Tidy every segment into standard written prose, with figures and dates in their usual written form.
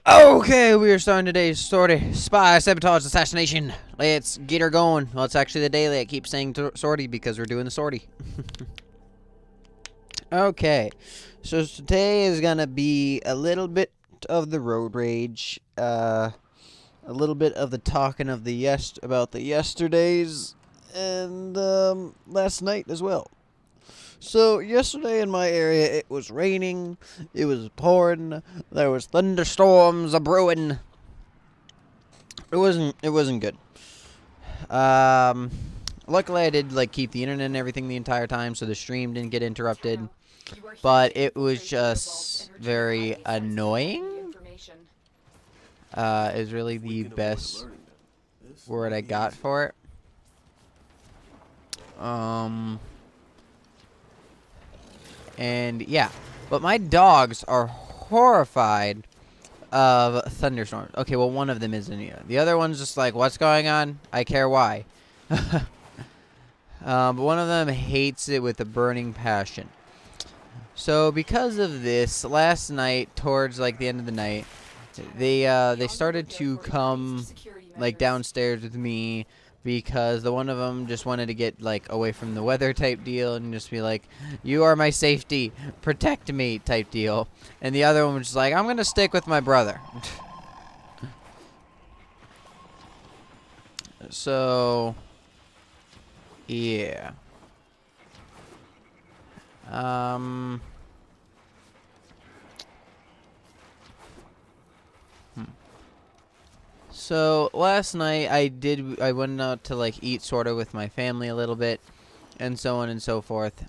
Okay, we are starting today's story. Spy, sabotage, assassination. Let's get her going. Well, it's actually the daily. I keep saying sortie because we're doing the sortie. Okay, so today is gonna be a little bit of the road rage, a little bit of the talking of the about the yesterdays, and last night as well. So yesterday in my area, it was raining, it was pouring, there was thunderstorms a brewing. It wasn't good. Um, Luckily I did keep the internet and everything the entire time, so the stream didn't get interrupted. But it was just very annoying. Is really the best word I got for it. And yeah, but my dogs are horrified of thunderstorms. Okay, well, one of them isn't here. The other one's just like, what's going on? I care why. But one of them hates it with a burning passion. So because of this, last night, towards the end of the night, they started to come downstairs with me because the one of them just wanted to get away from the weather type deal and just be like, you are my safety, protect me type deal. And the other one was just like, I'm gonna stick with my brother. So yeah. So last night I went out to eat sort of with my family a little bit and so on and so forth.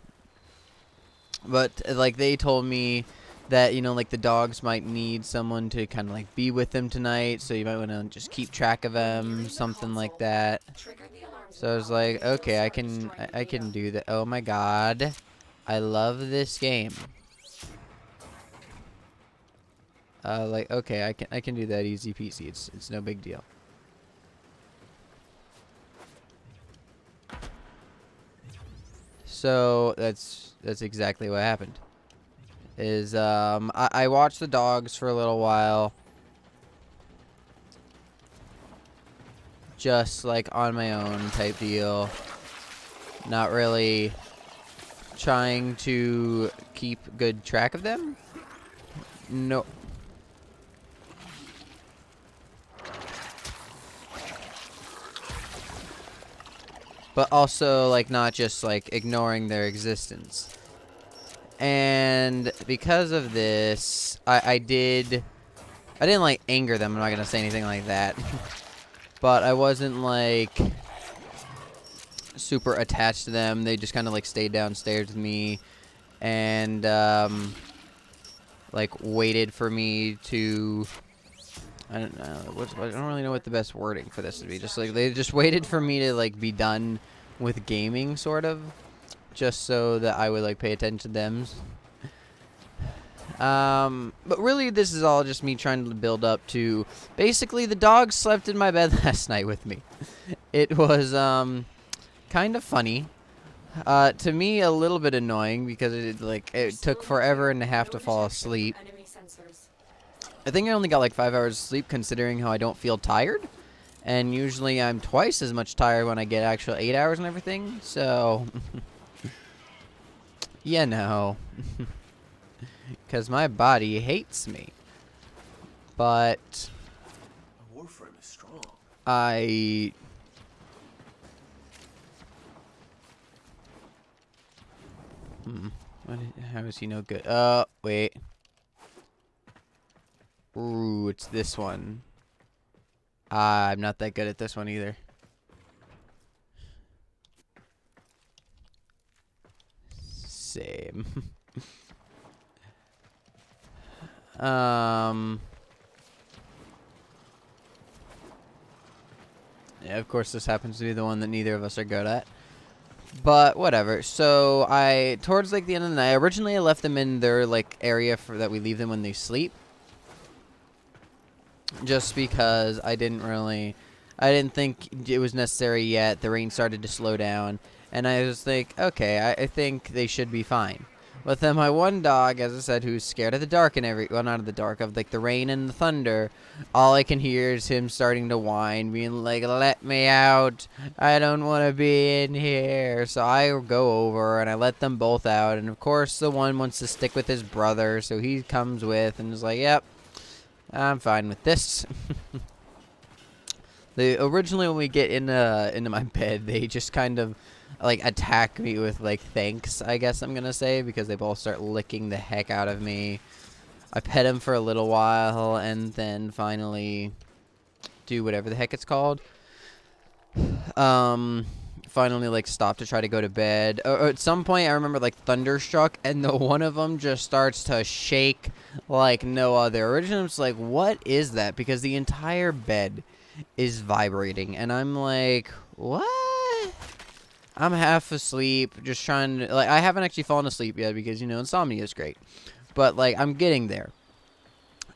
But they told me that the dogs might need someone to kind of be with them tonight, so you might want to just keep track of them, something like that. So I was like, okay, I can do that. Oh my god. I love this game. Okay, I can do that easy peasy. It's no big deal. So that's exactly what happened. Is I watched the dogs for a little while, just on my own type deal, not really trying to keep good track of them. No. But also not just ignoring their existence. And because of this, I didn't anger them. I'm not gonna say anything like that. But I wasn't super attached to them. They just kind of stayed downstairs with me and waited for me to, I don't know, I don't really know what the best wording for this would be. Just they just waited for me to be done with gaming, sort of, just so that I would pay attention to them. But really this is all just me trying to build up to, basically the dog slept in my bed last night with me. It was kind of funny. To me a little bit annoying because it took forever and a half to fall asleep. I think I only got 5 hours of sleep considering how I don't feel tired. And usually I'm twice as much tired when I get actual 8 hours and everything. So, you know. Because my body hates me. But Warframe is strong. How is he no good? Wait. Ooh, it's this one. I'm not that good at this one either. Same. Yeah, of course this happens to be the one that neither of us are good at. But whatever. So towards the end of the night, originally I left them in their area that we leave them when they sleep. Just because I didn't think it was necessary yet. The rain started to slow down, and I was like, okay, I think they should be fine. But then my one dog, as I said, who's scared of the dark and well, not of the dark, of like the rain and the thunder, all I can hear is him starting to whine, being like, "Let me out. I don't want to be in here." So I go over and I let them both out. And of course, the one wants to stick with his brother, so he comes with and is like, "Yep, I'm fine with this." Originally, when we get into my bed, they just kind of like attack me with like thanks, I guess I'm gonna say, because they both start licking the heck out of me. I pet him for a little while and then finally do whatever the heck it's called. Finally like stop to try to go to bed. At some point I remember like thunder struck and the one of them just starts to shake like no other. Originally I was like, what is that? Because the entire bed is vibrating and I'm like, what? I'm half asleep, just trying to, like, I haven't actually fallen asleep yet because, you know, insomnia is great. But, like, I'm getting there.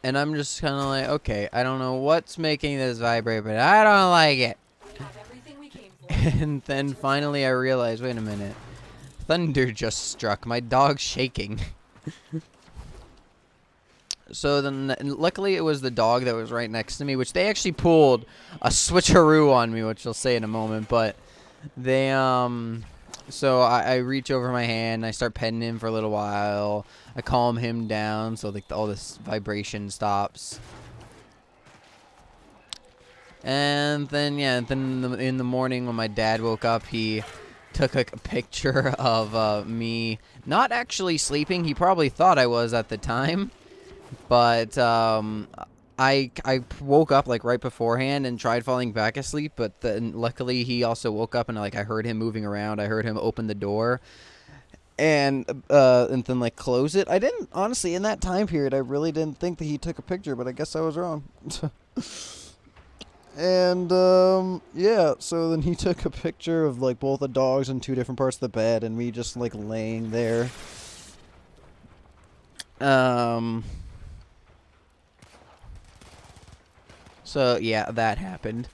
And I'm just kind of like, okay, I don't know what's making this vibrate, but I don't like it. And then finally I realized, wait a minute. Thunder just struck. My dog's shaking. So then, luckily it was the dog that was right next to me, which they actually pulled a switcheroo on me, which I'll say in a moment, but they, so I reach over my hand, I start petting him for a little while, I calm him down so like all this vibration stops. And then, yeah, in the morning when my dad woke up, he took a picture of me not actually sleeping. He probably thought I was at the time, but I woke up like right beforehand and tried falling back asleep, but then luckily he also woke up and like I heard him moving around. I heard him open the door and then like close it. I didn't, honestly, in that time period I really didn't think that he took a picture, but I guess I was wrong. And yeah, so then he took a picture of like both the dogs in two different parts of the bed and me just like laying there. So yeah, that happened.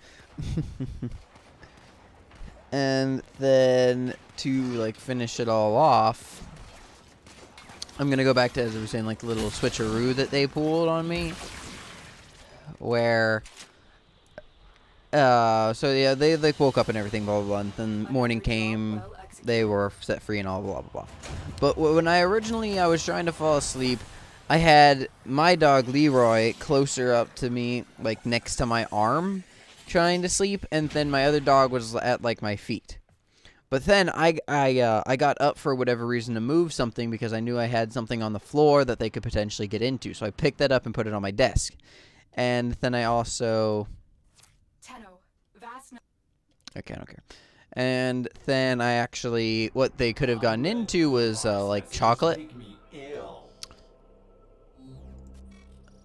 And then to like finish it all off, I'm gonna go back to, as I was saying, like the little switcheroo that they pulled on me, where so yeah, they like woke up and everything, blah blah blah, and then morning came, they were set free and all blah blah blah. But when I was trying to fall asleep, I had my dog Leroy closer up to me, like next to my arm, trying to sleep, and then my other dog was at like my feet. But then I got up for whatever reason to move something because I knew I had something on the floor that they could potentially get into. So I picked that up and put it on my desk. And then I also... Okay, I don't care. And then I actually... What they could have gotten into was like chocolate.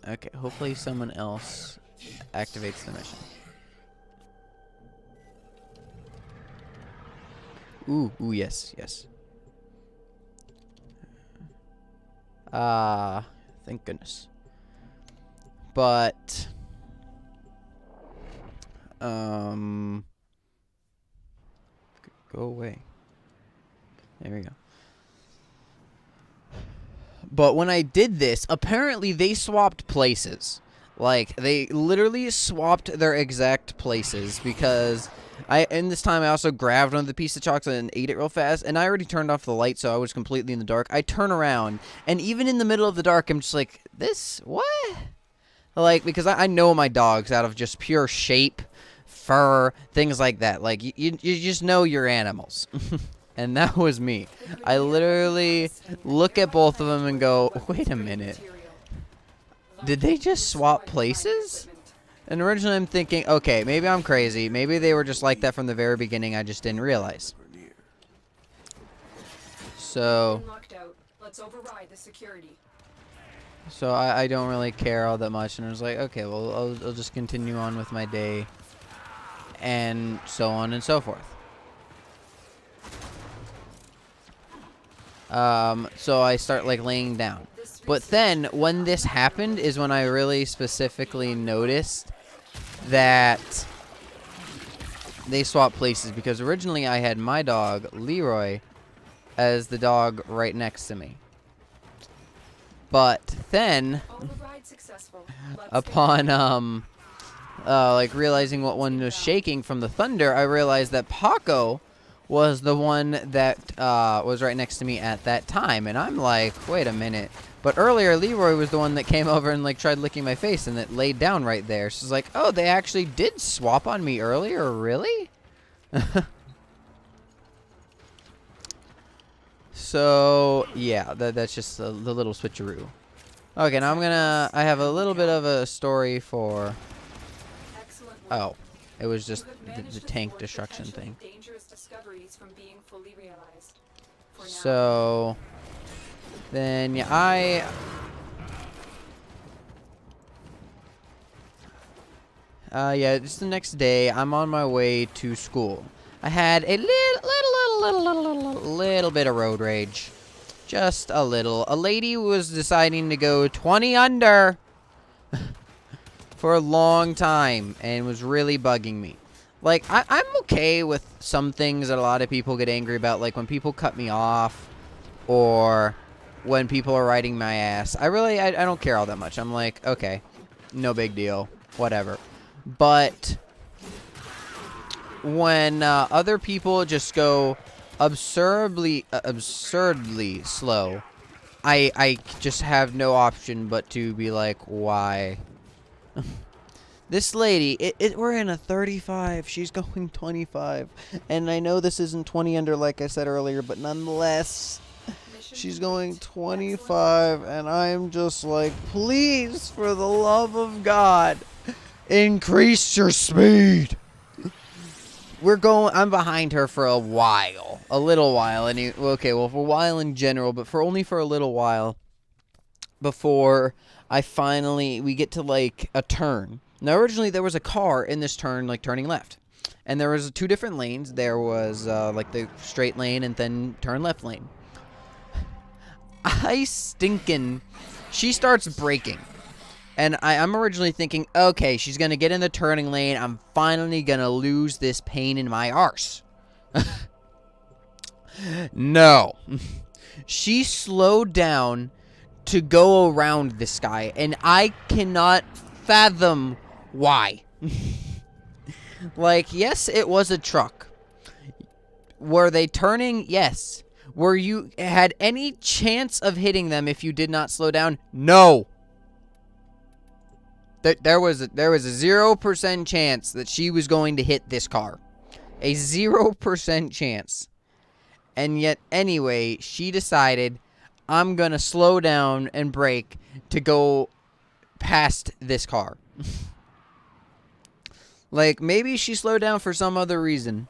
Okay, hopefully someone else activates the mission. Ooh, yes. Thank goodness. But, go away. There we go. But when I did this, apparently they swapped places. Like, they literally swapped their exact places because... in this time, I also grabbed another piece of chocolate and ate it real fast, and I already turned off the light, so I was completely in the dark. I turn around, and even in the middle of the dark, I'm just like, what? Like, because I know my dogs out of just pure shape, fur, things like that. Like, you just know your animals. And that was me. I literally look at both of them and go, wait a minute. Did they just swap places? And originally I'm thinking, okay, maybe I'm crazy. Maybe they were just like that from the very beginning. I just didn't realize. So I don't really care all that much. And I was like, okay, well, I'll just continue on with my day. And so on and so forth. So I start like laying down. But then when this happened is when I really specifically noticed that they swapped places, because originally I had my dog Leroy as the dog right next to me. But then, Override successful. Let's upon like realizing what one was shaking from the thunder, I realized that Paco was the one that was right next to me at that time, and I'm like, wait a minute. But earlier, Leroy was the one that came over and like tried licking my face and that laid down right there. She's like, oh, they actually did swap on me earlier, really? So yeah, that's just the little switcheroo. Okay, now I have a little bit of a story for. excellent work. Oh, it was just You have the managed to tank thwart destruction potentially thing. dangerous discoveries from being fully realized. For now, So then yeah, yeah, it's the next day. I'm on my way to school. I had a little bit of road rage. Just a little. A lady was deciding to go 20 under for a long time and was really bugging me. Like, I'm okay with some things that a lot of people get angry about, like when people cut me off or when people are riding my ass. I don't care all that much. I'm like, okay, no big deal, whatever. But when other people just go absurdly slow, I just have no option but to be like, why? This lady, we're in a 35. She's going 25. And I know this isn't 20 under like I said earlier, but nonetheless, mission she's complete. going Excellent 25. And I'm just like, please, for the love of God, increase your speed. I'm behind her for a while. A little while. Okay, well, for a while in general, but only for a little while before we get to, like, a turn. Now, originally, there was a car in this turn, like, turning left. And there was 2 different lanes. There was, like, the straight lane and then turn left lane. She starts braking. And I'm originally thinking, okay, she's going to get in the turning lane. I'm finally going to lose this pain in my arse. No. She slowed down to go around this guy, and I cannot fathom why. Like, yes, it was a truck. Were they turning? Yes. Were you had any chance of hitting them if you did not slow down? No. There was a 0% chance that she was going to hit this car. A 0% chance. And yet, anyway, she decided, I'm going to slow down and brake to go past this car. Like, maybe she slowed down for some other reason.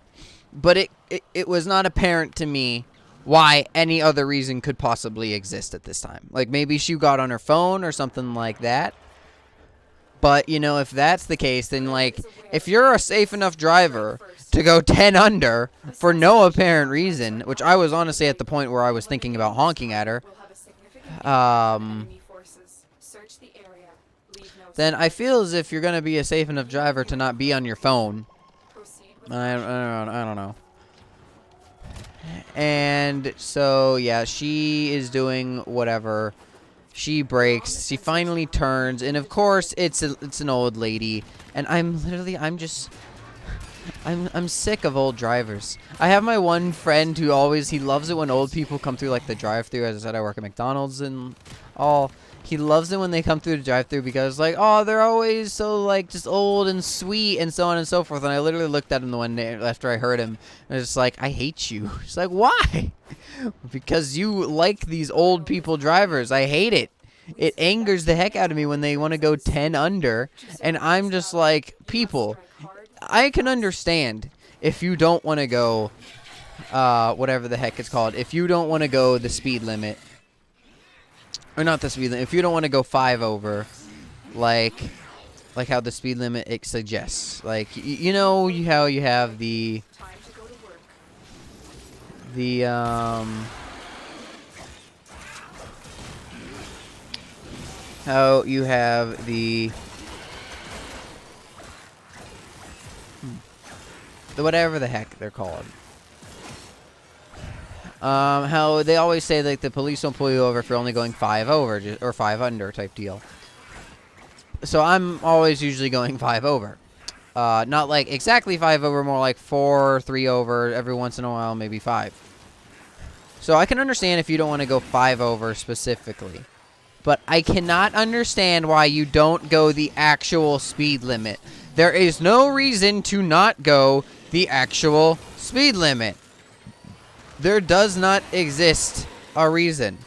But it was not apparent to me why any other reason could possibly exist at this time. Like, maybe she got on her phone or something like that. But, you know, if that's the case, then, like, if you're a safe enough driver to go 10 under for no apparent reason, which I was honestly at the point where I was thinking about honking at her, Will have a significant impact on enemy forces. Search the area. Leave no then I feel as if you're going to be a safe enough driver to not be on your phone. proceed with I don't know. And so, yeah, she is doing whatever. She brakes. She finally turns, and of course, it's an old lady. And I'm sick of old drivers. I have my one friend who he loves it when old people come through like the drive-thru. As I said, I work at McDonald's and all. He loves it when they come through the drive-thru because, like, oh, they're always so, like, just old and sweet and so on and so forth. And I literally looked at him the one day after I heard him. And I was just like, I hate you. He's like, why? Because you like these old people drivers. I hate it. It angers the heck out of me when they want to go 10 under. And I'm just like, people, I can understand if you don't want to go, whatever the heck it's called. If you don't want to go the speed limit. Or not the speed limit. If you don't want to go 5 over, like how the speed limit it suggests. Like, you know how you have the time to go to work. how you have the whatever the heck they're called. How they always say like the police don't pull you over if you're only going 5 over or 5 under type deal. So I'm always usually going 5 over. Not like exactly 5 over, more like 4 or 3 over, every once in a while, maybe 5. So I can understand if you don't want to go 5 over specifically. But I cannot understand why you don't go the actual speed limit. There is no reason to not go the actual speed limit. There does not exist a reason.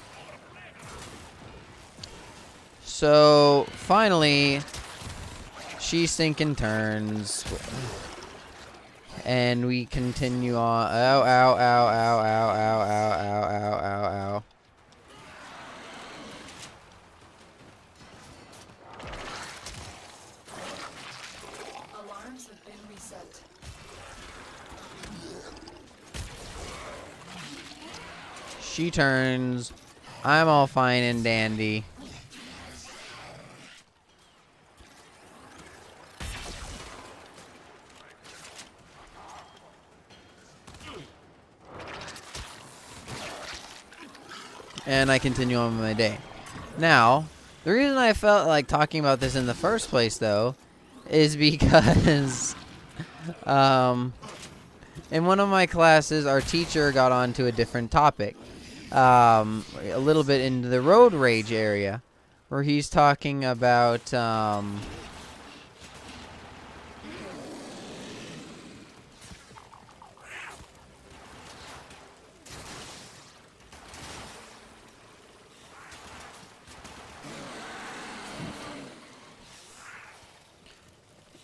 So, finally, she sinking turns. And we continue on. Ow, ow, ow, ow, ow, ow, ow, ow, ow, ow, ow. Alarms have been reset. She turns. I'm all fine and dandy. And I continue on with my day. Now, the reason I felt like talking about this in the first place, though, is because in one of my classes, our teacher got onto a different topic. A little bit into the road rage area, where he's talking about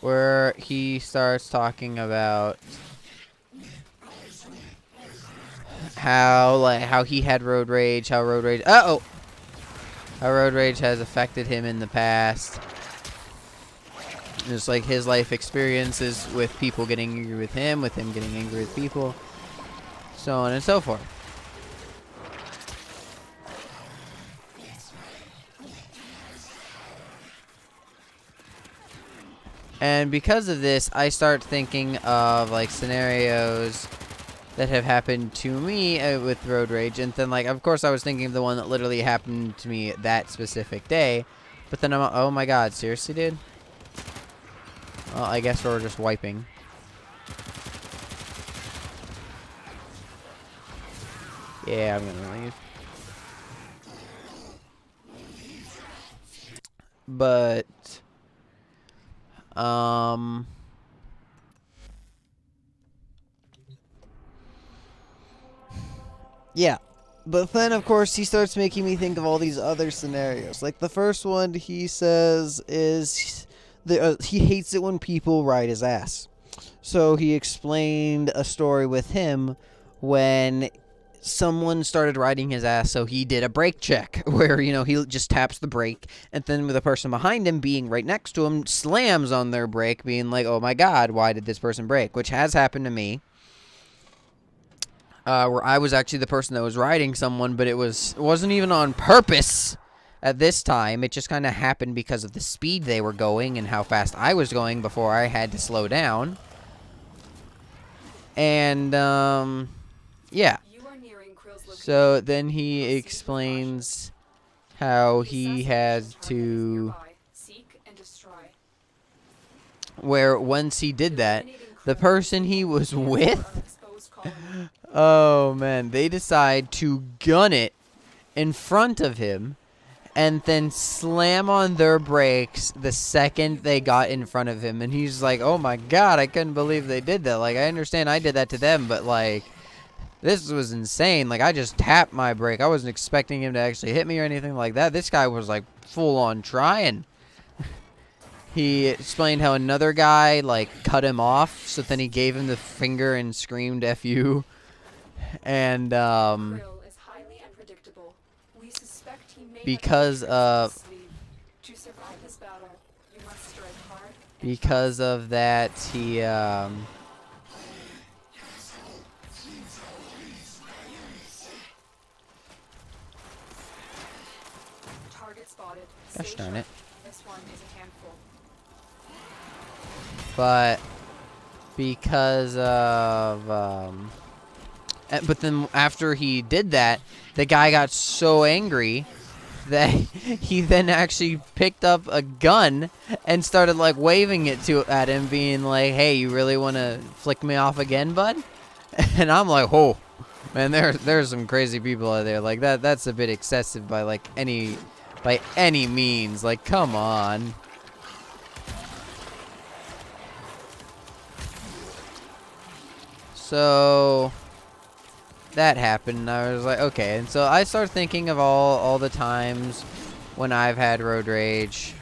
where he starts talking about how he had road rage, how road rage how road rage has affected him in the past. Just like his life experiences with people getting angry with him getting angry with people, so on and so forth. And because of this, I start thinking of like scenarios that have happened to me with road rage, and then like of course I was thinking of the one that literally happened to me that specific day, but then I'm oh my god, seriously, dude? Well, I guess we're just wiping. Yeah, I'm gonna leave. But yeah. But then, of course, he starts making me think of all these other scenarios. Like, the first one he says is he hates it when people ride his ass. So he explained a story with him when someone started riding his ass, so he did a brake check where, you know, he just taps the brake, and then with the person behind him being right next to him slams on their brake, being like, oh my god, why did this person brake? Which has happened to me. Where I was actually the person that was riding someone, but it wasn't even on purpose at this time. It just kind of happened because of the speed they were going and how fast I was going before I had to slow down. And, yeah. So then he explains how he had to, where once he did that, the person he was with, oh man, they decide to gun it in front of him and then slam on their brakes the second they got in front of him. And he's like, oh my god, I couldn't believe they did that. Like, I understand I did that to them, but like, this was insane. Like, I just tapped my brake. I wasn't expecting him to actually hit me or anything like that. This guy was like full on trying. He explained how another guy like cut him off, so then he gave him the finger and screamed F you. And because of that, he gosh darn it. But because of But then after he did that, the guy got so angry that he then actually picked up a gun and started like waving it at him, being like, "Hey, you really want to flick me off again, bud?" And I'm like, "Oh, man, there's some crazy people out there. Like that's a bit excessive by any means. Like, come on." So that happened, and I was like, okay. And so I started thinking of all the times when I've had road rage.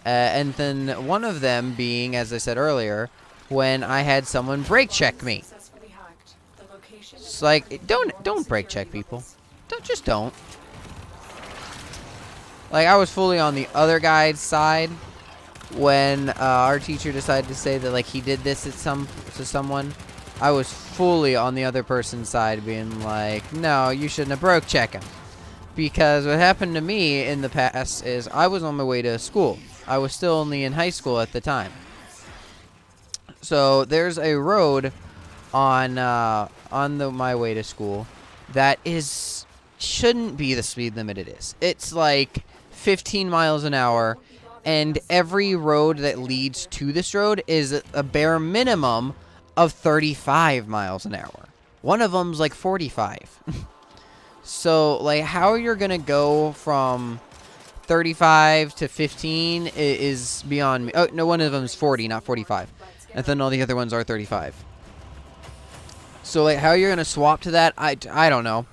And then one of them being, as I said earlier, when I had someone brake check me. Successfully hacked. The location It's like, don't brake check people. Don't. Like, I was fully on the other guy's side when our teacher decided to say that like he did this to someone. I was fully on the other person's side, being like, no, you shouldn't have broke check him. Because what happened to me in the past is I was on my way to school. I was still only in high school at the time. So there's a road on my way to school that shouldn't be the speed limit it is. It's like 15 miles an hour. And every road that leads to this road is a bare minimum of 35 miles an hour. One of them's like 45. So, like, how you're going to go from 35 to 15 is beyond me. Oh, no, one of them's 40, not 45. And then all the other ones are 35. So, like, how you're going to swap to that, I don't know.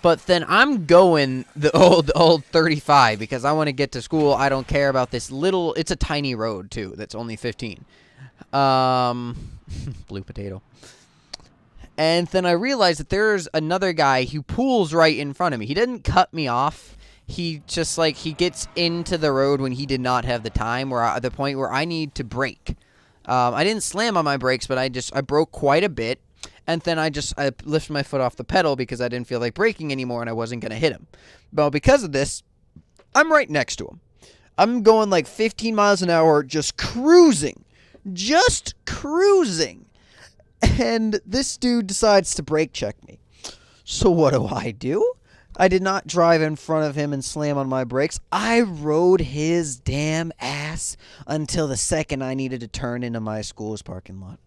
But then I'm going the old 35 because I want to get to school. I don't care about this little. It's a tiny road too. That's only 15. Blue potato. And then I realized that there's another guy who pulls right in front of me. He didn't cut me off. He just he gets into the road when he did not have the time, at the point where I need to brake. I didn't slam on my brakes, but I broke quite a bit. And then I lifted my foot off the pedal because I didn't feel like braking anymore and I wasn't going to hit him. Well, because of this, I'm right next to him. I'm going like 15 miles an hour, just cruising. And this dude decides to brake check me. So what do? I did not drive in front of him and slam on my brakes. I rode his damn ass until the second I needed to turn into my school's parking lot.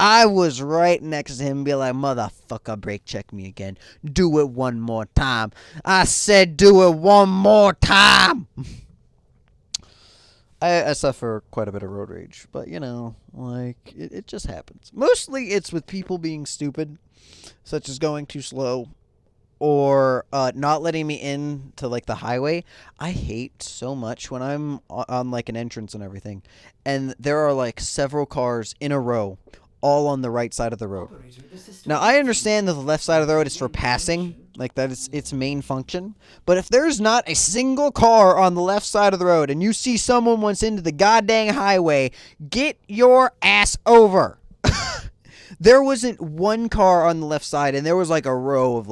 I was right next to him and be like, motherfucker, brake check me again. Do it one more time. I said do it one more time. I suffer quite a bit of road rage, but, it just happens. Mostly it's with people being stupid, such as going too slow or not letting me in to, the highway. I hate so much when I'm on, an entrance and everything, and there are, several cars in a row all on the right side of the road. Now, I understand that the left side of the road is for passing, that is its main function. But if there's not a single car on the left side of the road and you see someone wants into the goddamn highway, get your ass over. There wasn't one car on the left side, and there was a row of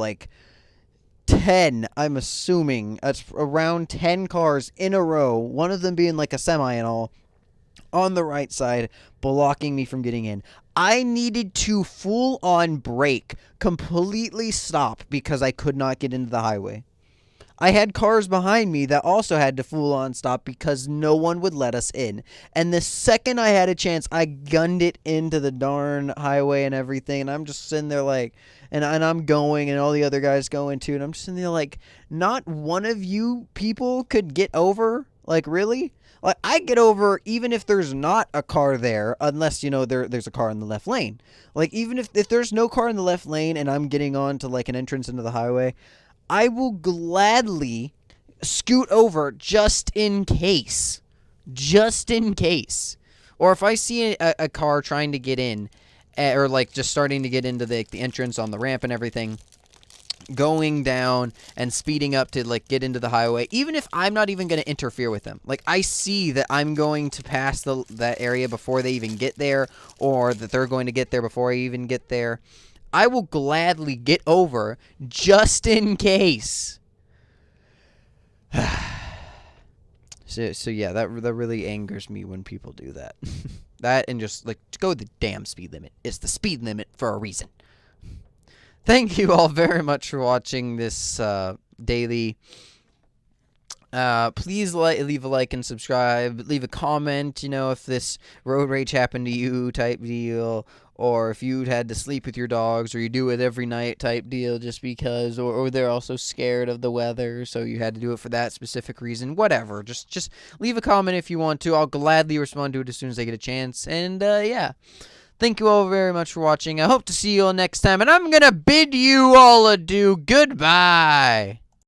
10, I'm assuming. It's around 10 cars in a row, one of them being a semi and all, on the right side, blocking me from getting in. I needed to full-on brake, completely stop because I could not get into the highway. I had cars behind me that also had to full-on stop because no one would let us in. And the second I had a chance, I gunned it into the darn highway and everything. And I'm just sitting there and I'm going, and all the other guys going too. And I'm just sitting there not one of you people could get over? Really? I get over even if there's not a car there, unless, there's a car in the left lane. Even if there's no car in the left lane and I'm getting on to, an entrance into the highway, I will gladly scoot over just in case. Just in case. Or if I see a car trying to get in, or, just starting to get into the entrance on the ramp and everything, going down and speeding up to get into the highway, even if I'm not even going to interfere with them. I see that I'm going to pass that area before they even get there, or that they're going to get there before I even get there. I will gladly get over just in case. So yeah, that really angers me when people do that. That and just, like, go the damn speed limit. It's the speed limit for a reason. Thank you all very much for watching this daily. Please leave a like and subscribe. Leave a comment, if this road rage happened to you type deal, or if you'd had to sleep with your dogs, or you do it every night type deal just because, or they're also scared of the weather, so you had to do it for that specific reason. Whatever. Just leave a comment if you want to. I'll gladly respond to it as soon as I get a chance. And yeah. Thank you all very much for watching. I hope to see you all next time, and I'm gonna bid you all adieu. Goodbye.